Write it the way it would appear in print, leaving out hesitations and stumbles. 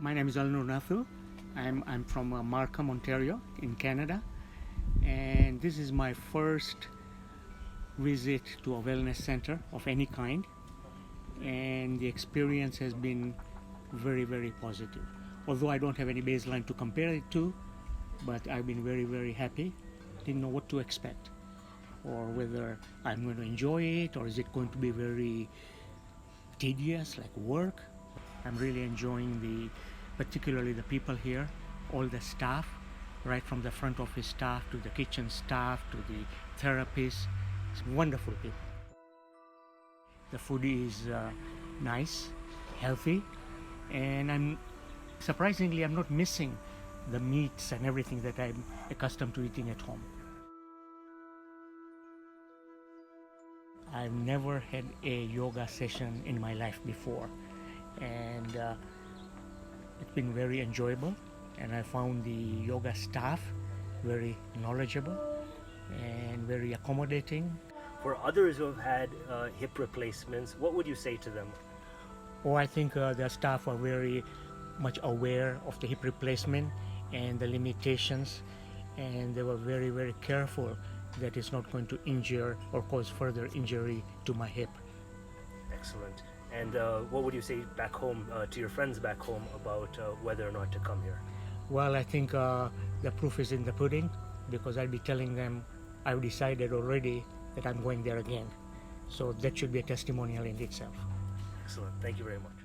My name is Alnoor Nathoo. I'm from Markham, Ontario, in Canada, and this is my first visit to a wellness center of any kind, and the experience has been very, very positive. Although I don't have any baseline to compare it to, but I've been very, very happy. Didn't know what to expect, or whether I'm going to enjoy it, or is it going to be very tedious, like work. I'm really enjoying particularly the people here, all the staff, right from the front office staff to the kitchen staff to the therapists. It's wonderful people. The food is nice, healthy, and I'm not missing the meats and everything that I'm accustomed to eating at home. I've never had a yoga session in my life before, and it's been very enjoyable, and I found the yoga staff very knowledgeable and very accommodating. For others who have had hip replacements, what would you say to them? Oh, I think the staff are very much aware of the hip replacement and the limitations, and they were very, very careful that it's not going to injure or cause further injury to my hip. Excellent. And what would you say back home to your friends back home about whether or not to come here? Well, I think the proof is in the pudding, because I'll be telling them I've decided already that I'm going there again. So that should be a testimonial in itself. Excellent. Thank you very much.